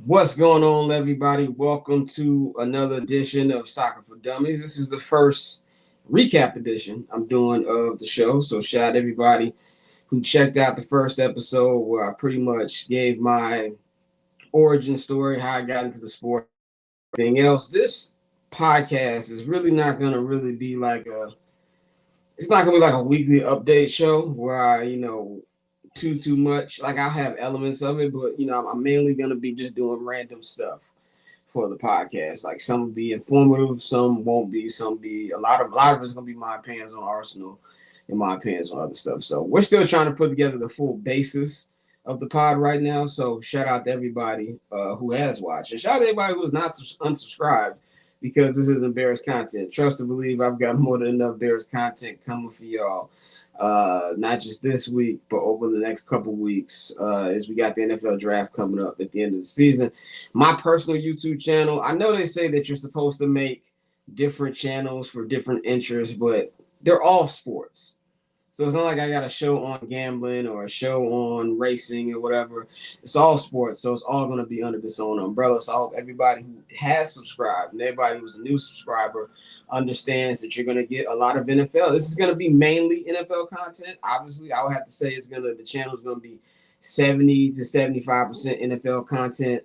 What's going on, everybody? Welcome to another edition of Soccer for Dummies. This is the first recap edition I'm doing of the show. So, shout out everybody who checked out the first episode where I pretty much gave my origin story, how I got into the sport, everything else. This podcast is really not going to really be like it's not going to be like a weekly update show where too much. Like I'll have elements of it, but I'm mainly going to be just doing random stuff for the podcast. Like some will be informative, some won't be. Some be a lot of it's gonna be my opinions on Arsenal and my opinions on other stuff. So we're still trying to put together the full basis of the pod right now. So shout out to everybody who has watched, and shout out to everybody who is not unsubscribed because this is embarrassed content. Trust to believe I've got more than enough embarrassed content coming for y'all. Not just this week, but over the next couple weeks, as we got the NFL draft coming up at the end of the season. My personal YouTube channel, I know they say that you're supposed to make different channels for different interests, but they're all sports. So it's not like I got a show on gambling or a show on racing or whatever. It's all sports, so it's all going to be under this own umbrella. So I hope everybody who has subscribed and everybody who's a new subscriber understands that you're going to get a lot of NFL. This is going to be mainly NFL content. Obviously, I would have to say the channel is going to be 70 to 75% NFL content,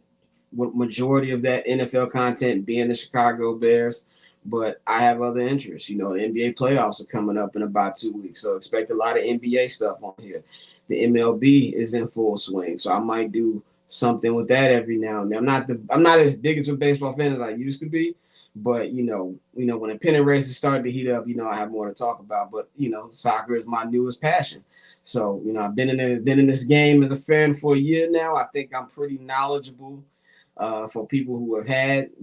with majority of that NFL content being the Chicago Bears. But I have other interests. The NBA playoffs are coming up in about 2 weeks, so expect a lot of NBA stuff on here. The MLB is in full swing, so I might do something with that every now and then. I'm not as big as a baseball fan as I used to be, but when the pennant races started to heat up, I have more to talk about. But soccer is my newest passion. So I've been in this game as a fan for a year now. I think I'm pretty knowledgeable for people who have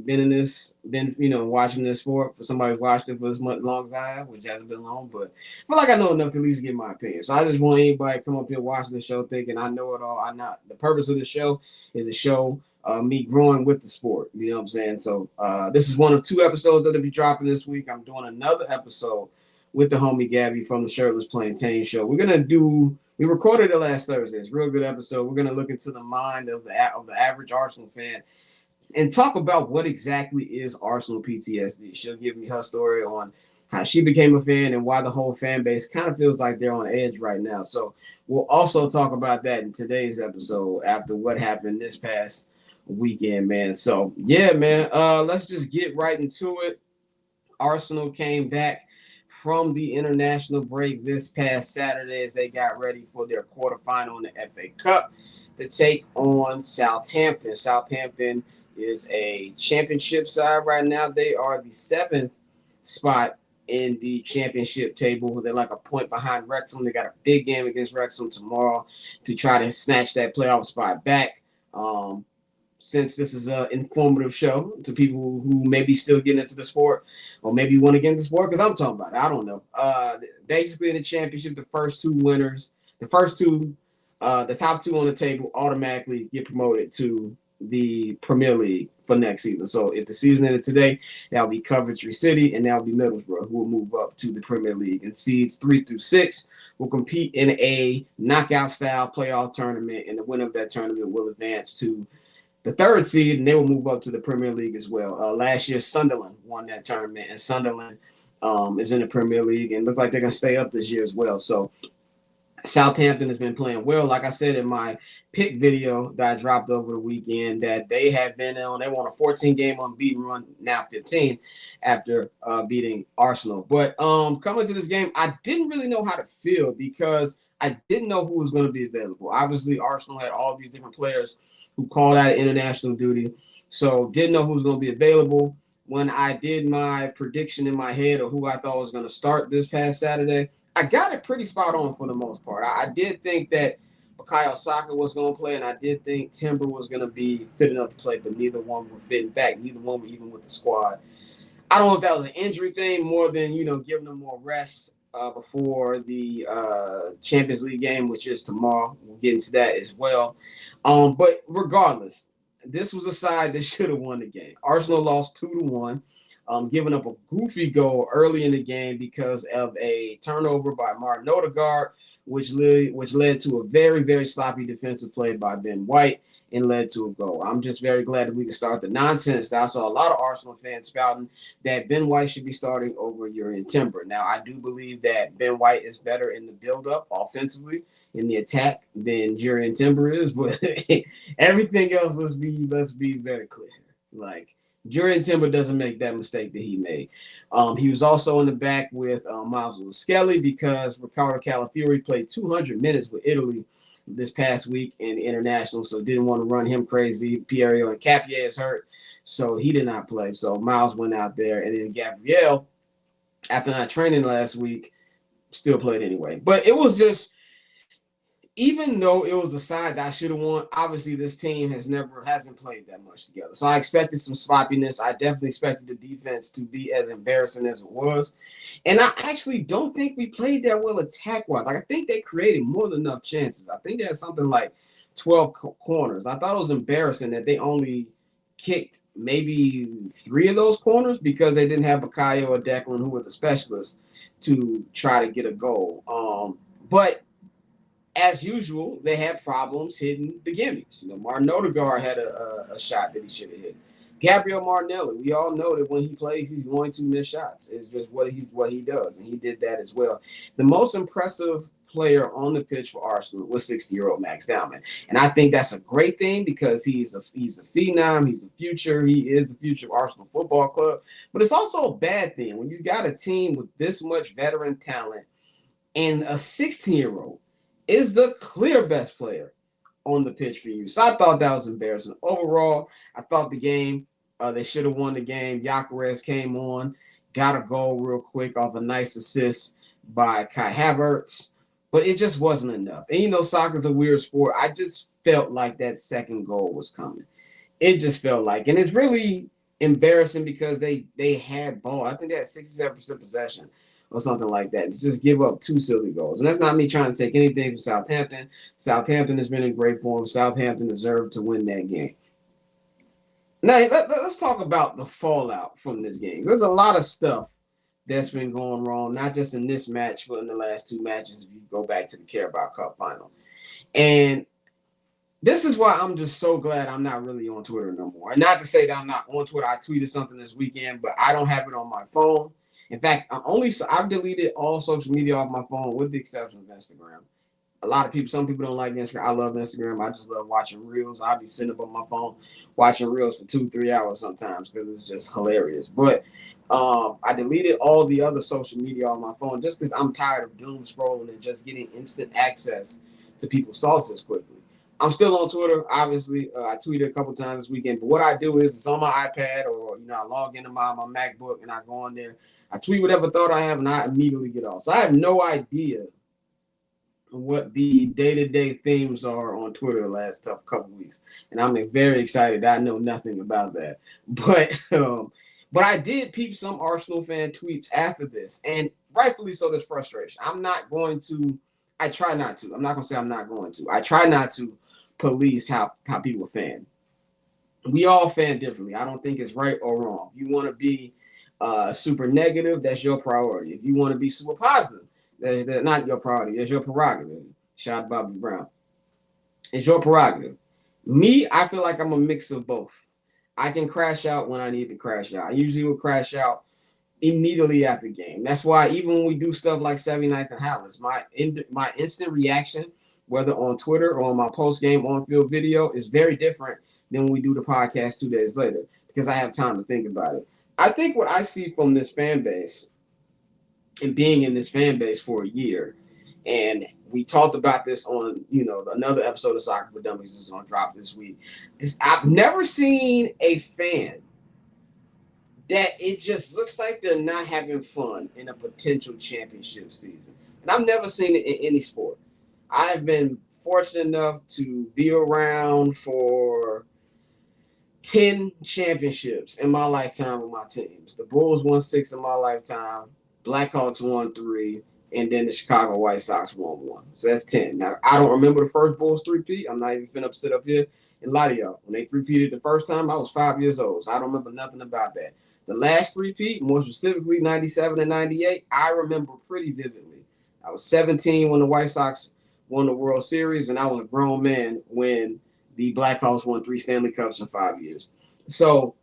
been watching this sport. For somebody who's watched it for as much long as I have, which hasn't been long, but I feel like I know enough to at least get my opinion. So I just want anybody to come up here watching the show thinking I know it all. I'm not. The purpose of the show is to show me growing with the sport. You know what I'm saying? So this is one of two episodes that'll be dropping this week. I'm doing another episode with the homie Gabby from the Shirtless Plantain Show. We recorded it last Thursday. It's a real good episode. We're gonna look into the mind of the average Arsenal fan and talk about what exactly is Arsenal PTSD. She'll give me her story on how she became a fan and why the whole fan base kind of feels like they're on edge right now. So we'll also talk about that in today's episode after what happened this past weekend, man. So yeah, man. Let's just get right into it. Arsenal came back from the international break this past Saturday as they got ready for their quarterfinal in the FA Cup to take on Southampton. Southampton is a championship side right now. They are the seventh spot in the championship table. They're like a point behind Wrexham. They got a big game against Wrexham tomorrow to try to snatch that playoff spot back. Since this is an informative show to people who maybe still getting into the sport or maybe want to get into the sport, because I'm talking about it. I don't know. Basically, in the championship, the first two winners, the top two on the table automatically get promoted to the Premier League for next season. So if the season ended today, that'll be Coventry City and that'll be Middlesbrough who will move up to the Premier League. And seeds 3 through 6 will compete in a knockout style playoff tournament, and the winner of that tournament will advance to the third seed, and they will move up to the Premier League as well. Last year, Sunderland won that tournament, and Sunderland is in the Premier League and look like they're going to stay up this year as well. So Southampton has been playing well. Like I said in my pick video that I dropped over the weekend, that they won a 14-game unbeaten run, now 15, after beating Arsenal. But coming to this game, I didn't really know how to feel because I didn't know who was going to be available. Obviously, Arsenal had all these different players who called out of international duty, so didn't know who was going to be available. When I did my prediction in my head of who I thought was going to start this past Saturday, I got it pretty spot on for the most part. I did think that Bukayo Saka was going to play, and I did think Timber was going to be fit enough to play, but neither one were fit. In fact, neither one were even with the squad. I don't know if that was an injury thing more than, giving them more rest before the Champions League game, which is tomorrow. We'll get into that as well. But regardless, this was a side that should have won the game. Arsenal lost 2-1. giving up a goofy goal early in the game because of a turnover by Martin Odegaard, which led to a very, very sloppy defensive play by Ben White and led to a goal. I'm just very glad that we can start the nonsense. I saw a lot of Arsenal fans spouting that Ben White should be starting over Urian Timber. Now, I do believe that Ben White is better in the build-up offensively in the attack than Urian Timber is, but everything else, let's be very clear. Like Jurian Timber doesn't make that mistake that he made. He was also in the back with Miles Skelly because Ricardo Calafiori played 200 minutes with Italy this past week in the international, so didn't want to run him crazy. Pierio and Capier is hurt, so he did not play. So Miles went out there, and then Gabriel, after not training last week, still played anyway. But it was just, even though it was a side that I should have won, obviously this team hasn't played that much together. So I expected some sloppiness. I definitely expected the defense to be as embarrassing as it was. And I actually don't think we played that well attack-wise. Like, I think they created more than enough chances. I think they had something like 12 corners. I thought it was embarrassing that they only kicked maybe 3 of those corners because they didn't have Bakayo or Declan, who were the specialists, to try to get a goal. But as usual, they had problems hitting the gimmies. Martin Odegaard had a shot that he should have hit. Gabriel Martinelli, we all know that when he plays, he's going to miss shots. It's just what he does, and he did that as well. The most impressive player on the pitch for Arsenal was 60-year-old Max Dowman, and I think that's a great thing because he's a phenom. He's the future. He is the future of Arsenal Football Club. But it's also a bad thing when you got a team with this much veteran talent and a 16-year-old is the clear best player on the pitch for you. So I thought that was embarrassing. Overall, I thought the game, they should have won the game. Gyökeres came on, got a goal real quick off a nice assist by Kai Havertz, but it just wasn't enough. And soccer's a weird sport. I just felt like that second goal was coming. It just felt like, and it's really embarrassing because they had ball. I think they had 67% possession or something like that. To just give up 2 silly goals. And that's not me trying to take anything from Southampton. Southampton has been in great form. Southampton deserved to win that game. Now, let's talk about the fallout from this game. There's a lot of stuff that's been going wrong, not just in this match, but in the last 2 matches if you go back to the Carabao Cup final. And this is why I'm just so glad I'm not really on Twitter no more. And not to say that I'm not on Twitter. I tweeted something this weekend, but I don't have it on my phone. In fact, I've deleted all social media off my phone with the exception of Instagram. Some people don't like Instagram. I love Instagram. I just love watching reels. I'll be sitting up on my phone watching reels for 2-3 hours sometimes because it's just hilarious. But I deleted all the other social media on my phone just because I'm tired of doom scrolling and just getting instant access to people's thoughts as quickly. I'm still on Twitter, obviously. I tweeted a couple times this weekend. But what I do is it's on my iPad or, I log into my MacBook and I go on there. I tweet whatever thought I have and I immediately get off. So I have no idea what the day-to-day themes are on Twitter the last couple weeks. And I'm very excited. I know nothing about that. But I did peep some Arsenal fan tweets after this. And rightfully so, there's frustration. I try not to. I'm not going to say I'm not going to. I try not to police how people fan. We all fan differently. I don't think it's right or wrong. If you want to be super negative, that's your priority. If you want to be super positive, that's not your priority. That's your prerogative. Shout out Bobby Brown. It's your prerogative. Me, I feel like I'm a mix of both. I can crash out when I need to crash out. I usually will crash out immediately after the game. That's why even when we do stuff like 79th and Hallis, my instant reaction, whether on Twitter or on my post-game on-field video, is very different than when we do the podcast 2 days later because I have time to think about it. I think what I see from this fan base and being in this fan base for a year, and we talked about this on, another episode of Soccer for Dummies is going to drop this week, is I've never seen a fan that it just looks like they're not having fun in a potential championship season. And I've never seen it in any sport. I've been fortunate enough to be around for 10 championships in my lifetime with my teams. The Bulls won 6 in my lifetime. Blackhawks won 3. And then the Chicago White Sox won 1. So that's 10. Now, I don't remember the first Bulls three-peat. I'm not even finna sit up here and lie to y'all. When they three-peated the first time, I was 5 years old. So I don't remember nothing about that. The last three-peat, more specifically 97 and 98, I remember pretty vividly. I was 17 when the White Sox won the World Series, and I was a grown man when the Blackhawks won 3 Stanley Cups in 5 years. So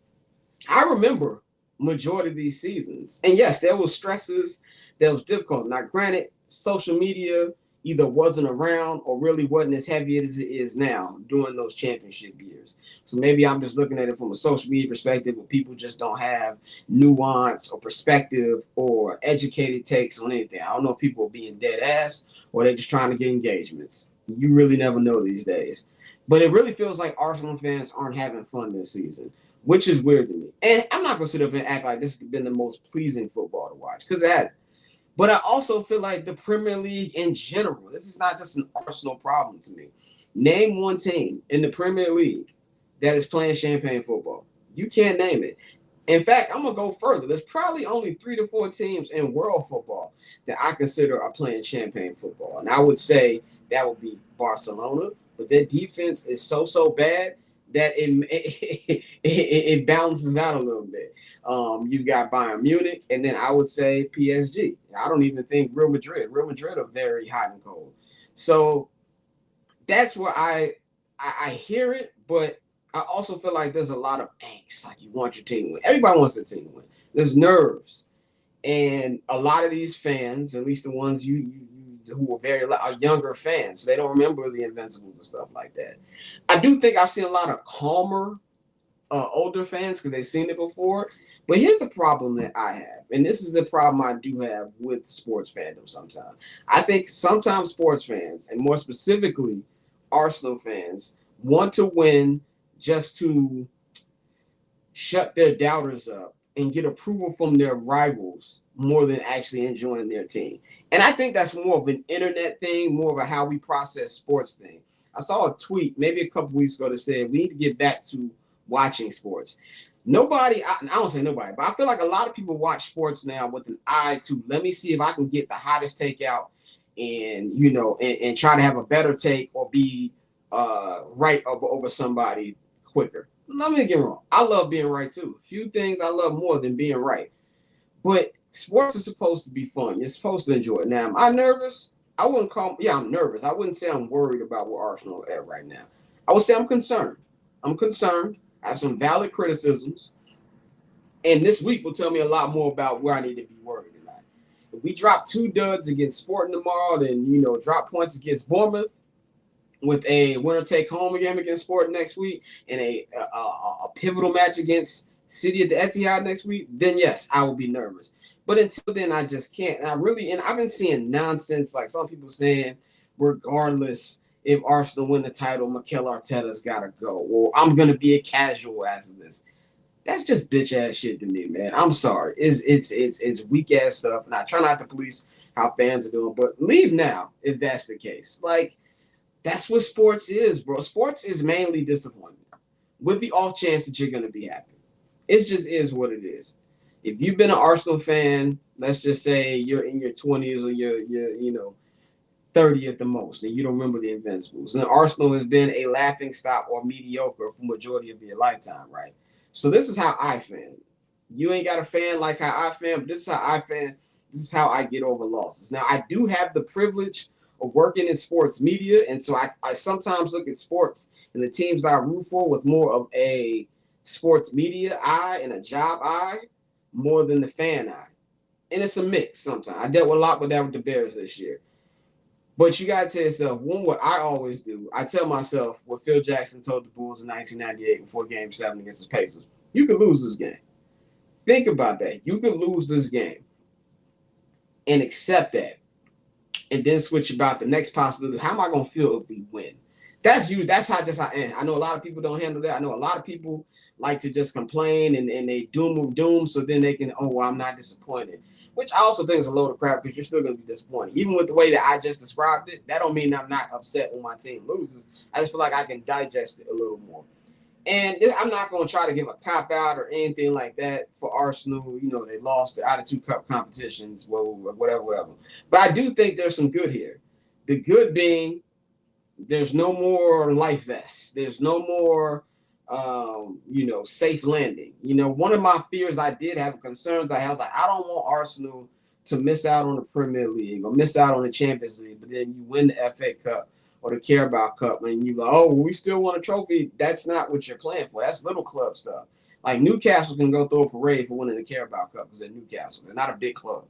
I remember majority of these seasons. And yes, there was stresses, there was difficult. Now, granted, social media either wasn't around or really wasn't as heavy as it is now during those championship years. So maybe I'm just looking at it from a social media perspective where people just don't have nuance or perspective or educated takes on anything. I don't know if people are being dead ass or they're just trying to get engagements. You really never know these days. But it really feels like Arsenal fans aren't having fun this season, which is weird to me. And I'm not going to sit up and act like this has been the most pleasing football to watch, because it hasn't. But I also feel like the Premier League in general, this is not just an Arsenal problem to me. Name one team in the Premier League that is playing champagne football. You can't name it. In fact, I'm going to go further. There's probably only 3 to 4 teams in world football that I consider are playing champagne football. And I would say that would be Barcelona, but their defense is so bad that it balances out a little bit. You've got Bayern Munich, and then I would say PSG. I don't even think Real Madrid. Real Madrid are very hot and cold. So that's where I hear it, but I also feel like there's a lot of angst. Like you want your team to win. Everybody wants their team to win. There's nerves, and a lot of these fans, at least the ones you who are younger fans, they don't remember the Invincibles and stuff like that. I do think I've seen a lot of calmer older fans because they've seen it before. But here's the problem that I have, and this is the problem I do have with sports fandom sometimes. I think sometimes sports fans, and more specifically Arsenal fans, want to win just to shut their doubters up and get approval from their rivals more than actually enjoying their team. And I think that's more of an internet thing, more of a how we process sports thing. I saw a tweet maybe a couple weeks ago that said we need to get back to watching sports. Nobody, I don't say nobody, but I feel like a lot of people watch sports now with an eye to let me see if I can get the hottest take out and, and try to have a better take or be right over somebody quicker. Let me get wrong. I love being right too. Few things I love more than being right. But sports is supposed to be fun. You're supposed to enjoy it. Now, am I nervous? I wouldn't I'm nervous. I wouldn't say I'm worried about where Arsenal are at right now. I would say I'm concerned. I'm concerned. I have some valid criticisms. And this week will tell me a lot more about where I need to be worried tonight. If we drop 2 duds against Sporting tomorrow, then, drop points against Bournemouth with a winner-take-home game against Sporting next week and a pivotal match against City at the Etihad next week, then yes, I will be nervous. But until then, I just can't. And I've been seeing nonsense like some people saying, regardless if Arsenal win the title, Mikel Arteta's got to go, or I'm going to be a casual as of this. That's just bitch ass shit to me, man. I'm sorry. It's weak ass stuff, and I try not to police how fans are doing, but leave now if that's the case. Like, that's what sports is, bro. Sports is mainly disappointment with the off chance that you're going to be happy. It just is what it is. If you've been an Arsenal fan, let's just say you're in your 20s or you're 30 at the most, and you don't remember the Invincibles. And Arsenal has been a laughing stock or mediocre for majority of your lifetime, right? So this is how I fan. You ain't got a fan like how I fan, but this is how I fan. This is how I get over losses. Now, I do have the privilege of working in sports media, and so I sometimes look at sports and the teams that I root for with more of a sports media eye and a job eye more than the fan eye. And it's a mix sometimes. I dealt with a lot with that with the Bears this year. But you got to tell yourself, one, what I always do, I tell myself what Phil Jackson told the Bulls in 1998 before Game 7 against the Pacers. You could lose this game. Think about that. You could lose this game and accept that. And then switch about the next possibility. How am I going to feel if we win? That's you. That's how I am. I know a lot of people don't handle that. I know a lot of people like to just complain and they doom so then they can, I'm not disappointed. Which I also think is a load of crap because you're still going to be disappointed. Even with the way that I just described it, that don't mean I'm not upset when my team loses. I just feel like I can digest it a little more. And I'm not going to try to give a cop-out or anything like that for Arsenal. They lost out of 2 cup competitions, whatever. But I do think there's some good here. The good being there's no more life vests. There's no more safe landing. One of my fears I did have, concerns I have, was like, I don't want Arsenal to miss out on the Premier League or miss out on the Champions League, but then you win the FA Cup or the Carabao Cup, and you go, oh, we still want a trophy. That's not what you're playing for. That's little club stuff. Like Newcastle can go throw a parade for winning the Carabao Cup because they're Newcastle. They're not a big club.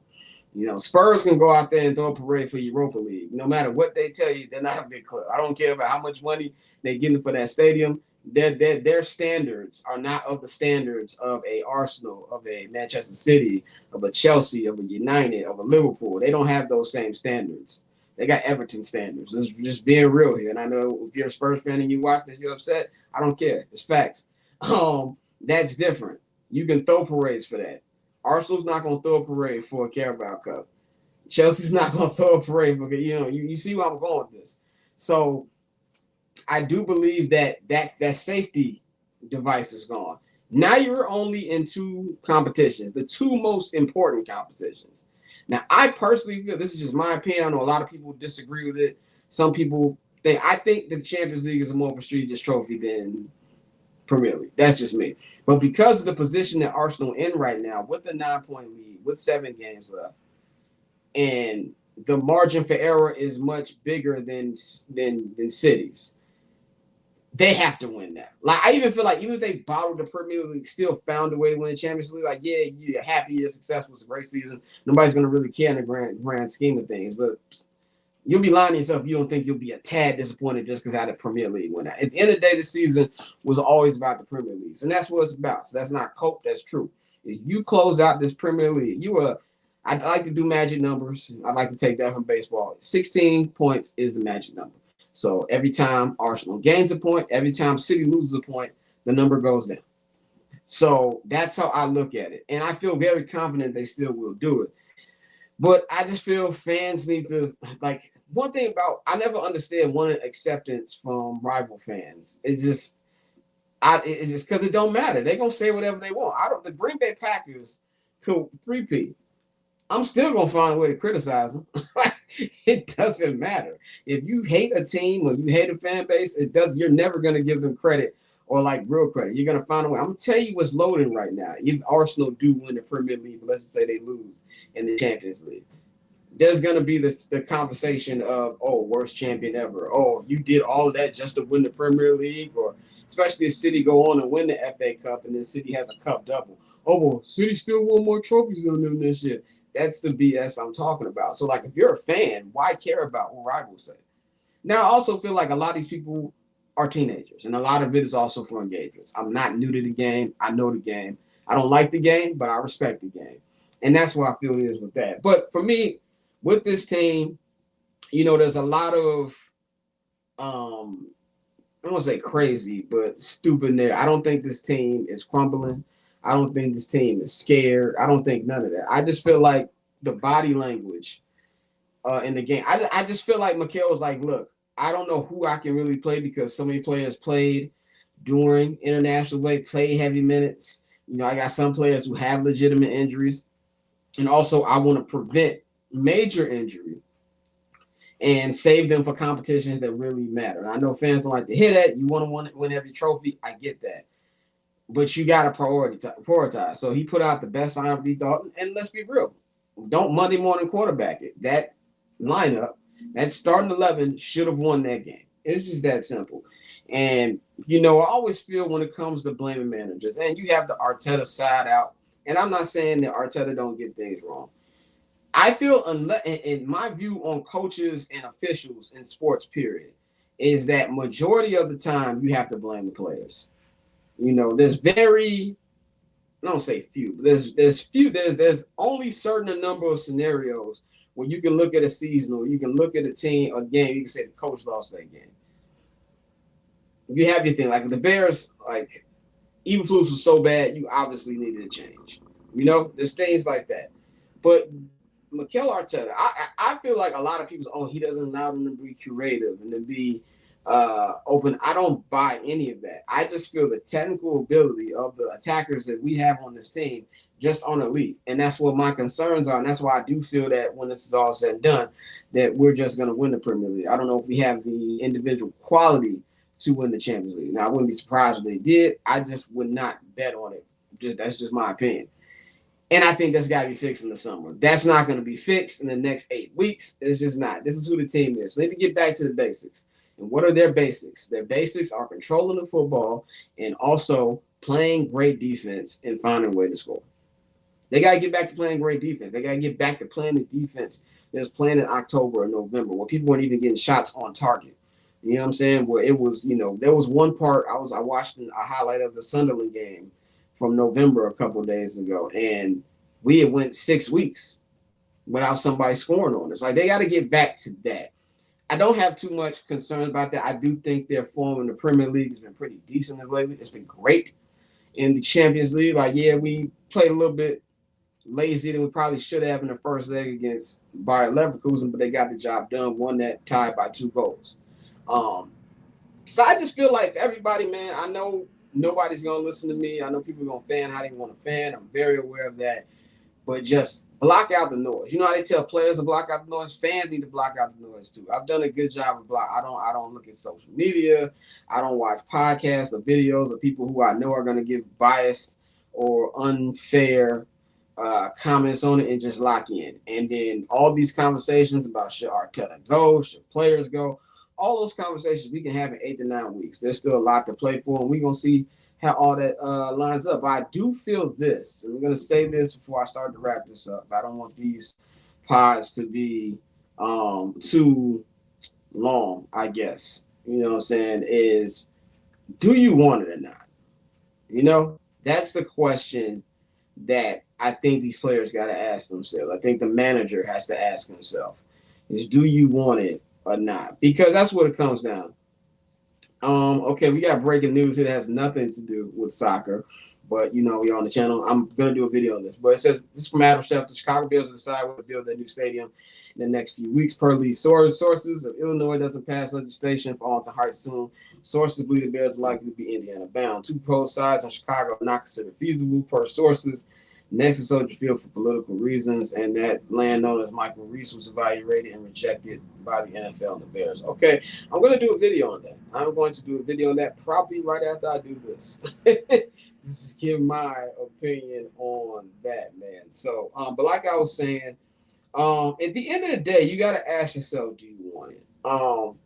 Spurs can go out there and throw a parade for Europa League. No matter what they tell you, they're not a big club. I don't care about how much money they're getting for that stadium. Their standards are not of the standards of a Arsenal, of a Manchester City, of a Chelsea, of a United, of a Liverpool. They don't have those same standards. They got Everton standards. It's just being real here. And I know if you're a Spurs fan and you watch this, you're upset. I don't care. It's facts. That's different. You can throw parades for that. Arsenal's not going to throw a parade for a Carabao Cup. Chelsea's not going to throw a parade because you see where I'm going with this. So I do believe that safety device is gone. Now you're only in two competitions, the two most important competitions. Now I personally feel, this is just my opinion. I know a lot of people disagree with it. Some people I think the Champions League is a more prestigious trophy than Premier League. That's just me. But because of the position that Arsenal in right now, with the 9-point lead, with 7 games left, and the margin for error is much bigger than City's, they have to win that. Like, I even feel like even if they bottled the Premier League, still found a way to win the Champions League. Like, yeah, you're happy, you're successful, it's a great season. Nobody's going to really care in the grand scheme of things. But you'll be lying to yourself if you don't think you'll be a tad disappointed just because how the Premier League went out. At the end of the day, the season was always about the Premier League. And that's what it's about. So that's not cope, that's true. If you close out this Premier League, I'd like to do magic numbers. I'd like to take that from baseball. 16 points is the magic number. So every time Arsenal gains a point, every time City loses a point, the number goes down. So that's how I look at it. And I feel very confident they still will do it. But I just feel fans need to, like, one thing about, I never understand wanting acceptance from rival fans. It's just because it don't matter. They're going to say whatever they want. The Green Bay Packers could 3P. I'm still going to find a way to criticize them. It doesn't matter. If you hate a team or you hate a fan base, you're never going to give them credit or like real credit. You're going to find a way. I'm going to tell you what's loading right now. If Arsenal do win the Premier League, but let's just say they lose in the Champions League, there's going to be the conversation of, oh, worst champion ever. Oh, you did all of that just to win the Premier League, or especially if City go on and win the FA Cup and then City has a cup double. Oh, well, City still won more trophies than them this year. That's the BS I'm talking about. So, like, if you're a fan, why care about what rivals say? Now, I also feel like a lot of these people are teenagers, and a lot of it is also for engagements. I'm not new to the game. I know the game. I don't like the game, but I respect the game. And that's what I feel it is with that. But for me, with this team, there's a lot of, I don't want to say crazy, but stupid there. I don't think this team is crumbling. I don't think this team is scared. I don't think none of that. I just feel like the body language in the game. I just feel like Mikel was like, look, I don't know who I can really play because so many players played during international break, played heavy minutes. I got some players who have legitimate injuries. And also, I want to prevent major injury and save them for competitions that really matter. And I know fans don't like to hear that. You want to win every trophy. I get that. But you got to prioritize. So he put out the best lineup he thought. And let's be real. Don't Monday morning quarterback it. That lineup, that starting 11 should have won that game. It's just that simple. And, I always feel when it comes to blaming managers, and you have the Arteta side out, and I'm not saying that Arteta don't get things wrong. I feel, in my view on coaches and officials in sports, period, is that majority of the time you have to blame the players. There's I don't say few, but there's only certain number of scenarios where you can look at a season or you can look at a team, a game, you can say the coach lost that game. You have your thing, like the Bears, like Eberflus was so bad, you obviously needed a change. There's things like that. But Mikel Arteta, I feel like a lot of people, he doesn't allow them to be creative and to be open. I don't buy any of that. I just feel the technical ability of the attackers that we have on this team just on elite. And that's what my concerns are. And that's why I do feel that when this is all said and done, that we're just going to win the Premier League. I don't know if we have the individual quality to win the Champions League. Now, I wouldn't be surprised if they did. I just would not bet on it. That's just my opinion. And I think that's got to be fixed in the summer. That's not going to be fixed in the next 8 weeks. It's just not. This is who the team is. So they need to get back to the basics. And what are their basics? Their basics are controlling the football and also playing great defense and finding a way to score. They got to get back to playing great defense. They got to get back to playing the defense that was playing in October or November, where people weren't even getting shots on target. You know what I'm saying? Where it was, there was one part I watched a highlight of the Sunderland game from November a couple of days ago, and we had went 6 weeks without somebody scoring on us. Like, they got to get back to that. I don't have too much concern about that. I do think their form in the Premier League has been pretty decent lately. It's been great in the Champions League. Like, yeah, we played a little bit lazy than we probably should have in the first leg against Bayer Leverkusen, but they got the job done, won that tie by 2 goals. So I just feel like everybody, man, I know nobody's going to listen to me. I know people are going to fan how they want to fan. I'm very aware of that. But just block out the noise. You know how they tell players to block out the noise? Fans need to block out the noise too. I've done a good job of block. I don't look at social media. I don't watch podcasts or videos of people who I know are going to give biased or unfair comments on it and just lock in. And then all these conversations about should Arteta go, should players go, all those conversations we can have in 8 to 9 weeks. There's still a lot to play for, and we're going to see how all that lines up. But I do feel this, and we're going to say this before I start to wrap this up. I don't want these pods to be too long, I guess. You know what I'm saying? Is, do you want it or not? That's the question that I think these players got to ask themselves. I think the manager has to ask himself is, do you want it or not? Because that's what it comes down. Okay, we got breaking news. It has nothing to do with soccer, but we're on the channel. I'm gonna do a video on this, but it says this is from Adam Schefter. The Chicago Bears decide whether to build their new stadium in the next few weeks. Per lead sources of Illinois doesn't pass legislation for Arlington Heights soon. Sources believe the Bears are likely to be Indiana bound. 2 proposed sites in Chicago are not considered feasible per sources. Next is Soldier Field for political reasons, and that land known as Michael Reese was evaluated and rejected by the NFL and the Bears. Okay, I'm going to do a video on that. I'm going to do a video on that probably right after I do this. Just give my opinion on that, man. So, but like I was saying, at the end of the day, you got to ask yourself, do you want it?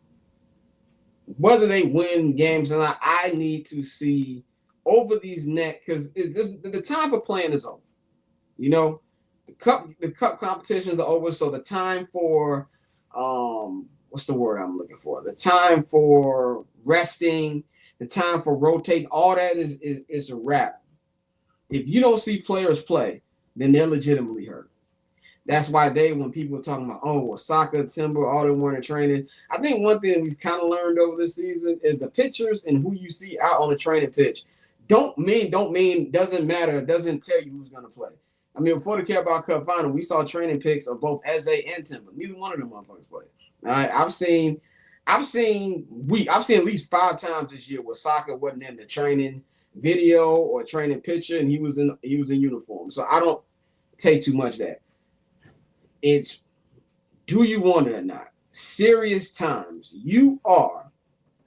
Whether they win games or not, I need to see over these because the time for playing is over. The cup competitions are over, so the time for what's the word I'm looking for? The time for resting, the time for rotating, all that is a wrap. If you don't see players play, then they're legitimately hurt. That's why when people are talking about, soccer, timber, all they want in training, I think one thing we've kind of learned over this season is the pictures and who you see out on the training pitch doesn't matter, doesn't tell you who's going to play. I mean, before the Carabao Cup final, we saw training pics of both Eze and Timber. Neither one of them motherfuckers played. All right, I've seen at least 5 times this year where Saka wasn't in the training video or training picture, and he was in uniform. So I don't take too much of that. It's, do you want it or not? Serious times. You are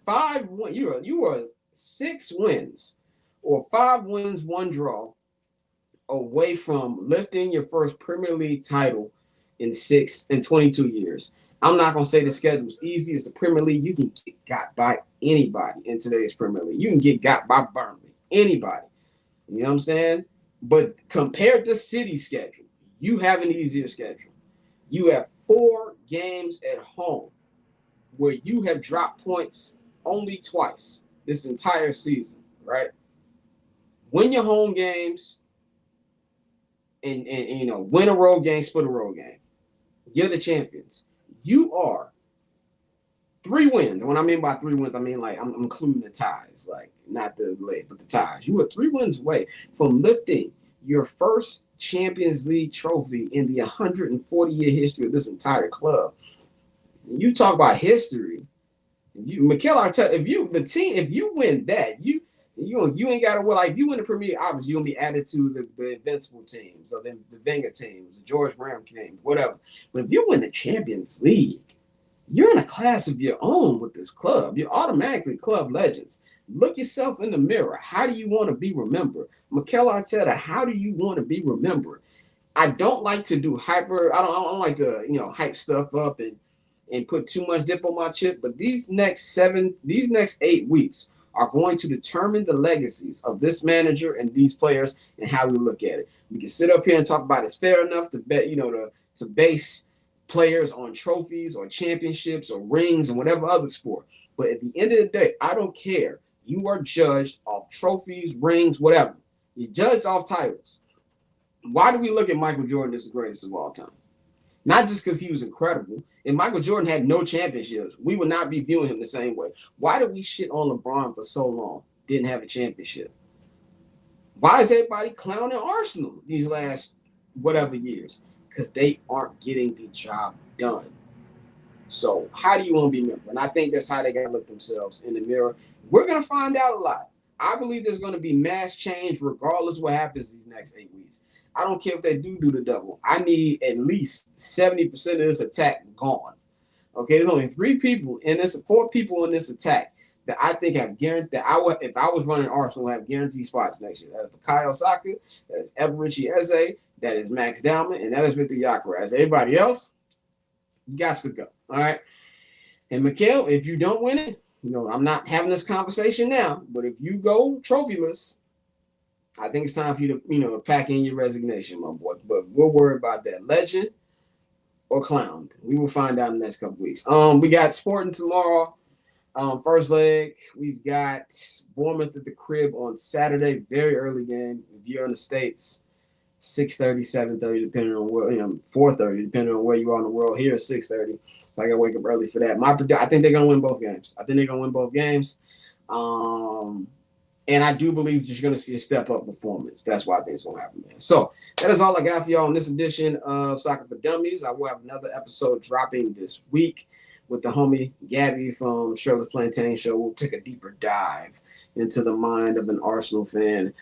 5-1. You are 6 wins or 5 wins, 1 draw away from lifting your first Premier League title in 22 years. I'm not going to say the schedule's easy. It's the Premier League. You can get got by anybody in today's Premier League. You can get got by Burnley. Anybody. You know what I'm saying? But compared to City's schedule, you have an easier schedule. You have 4 games at home where you have dropped points only twice this entire season, right? Win your home games, and win a road game, split a road game. You're the champions. You are 3 wins. When I mean by 3 wins, I mean like I'm including the ties, like not the leg, but the ties. You are 3 wins away from lifting your first Champions League trophy in the 140-year history of this entire club. You talk about history. Mikel Arteta, if you win that, you ain't got to worry. Like, if you win the Premier League, obviously you're gonna be added to the Invincible teams or the Wenger teams, the George Graham teams, whatever. But if you win the Champions League, You're in a class of your own with this club. You're automatically club legends. Look yourself in the mirror. How do you want to be remembered? Mikel Arteta, how do you want to be remembered? I don't like to do hyper. I don't like to hype stuff up and put too much dip on my chip. But these next 8 weeks are going to determine the legacies of this manager and these players and how we look at it. We can sit up here and talk about it's fair enough to bet to base players on trophies or championships or rings and whatever other sport. But at the end of the day, I don't care. You are judged off trophies, rings, whatever. You're judged off titles. Why do we look at Michael Jordan as the greatest of all time? Not just because he was incredible. If Michael Jordan had no championships, we would not be viewing him the same way. Why did we shit on LeBron for so long? Didn't have a championship. Why is everybody clowning Arsenal these last whatever years? Because they aren't getting the job done. So how do you want to be remembered? And I think that's how they got to look themselves in the mirror. We're going to find out a lot. I believe there's going to be mass change regardless of what happens these next 8 weeks. I don't care if they do the double. I need at least 70% of this attack gone. Okay, there's only 4 people in this attack that I think have guaranteed that if I was running Arsenal, have guaranteed spots next year. That is Bukayo Saka, that is Eberichi Eze, that is Max Dowman, and that is Victor Gyökeres. Everybody else, you got to go. All right. And Mikel, if you don't win it, I'm not having this conversation now, but if you go trophyless, I think it's time for you to, pack in your resignation, my boy. But we'll worry about that. Legend or clown. We will find out in the next couple weeks. We got Sporting tomorrow. First leg, we've got Bournemouth at the crib on Saturday. Very early game. If you're in the States, 6:30, 7:30, depending on where, 4:30, depending on where you are in the world. Here, 6:30. So I got to wake up early for that. I think they're going to win both games. And I do believe you're going to see a step-up performance. That's why I think it's going to happen, man. So that is all I got for y'all in this edition of Soccer for Dummies. I will have another episode dropping this week with the homie Gabby from Shirley's Plantain Show. We'll take a deeper dive into the mind of an Arsenal fan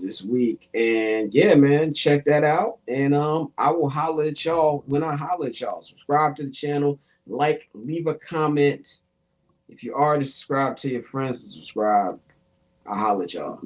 this week. And, yeah, man, check that out. And I will holler at y'all when I holler at y'all. Subscribe to the channel. Like, leave a comment. If you already subscribed, to your friends to subscribe. I'll holler at y'all.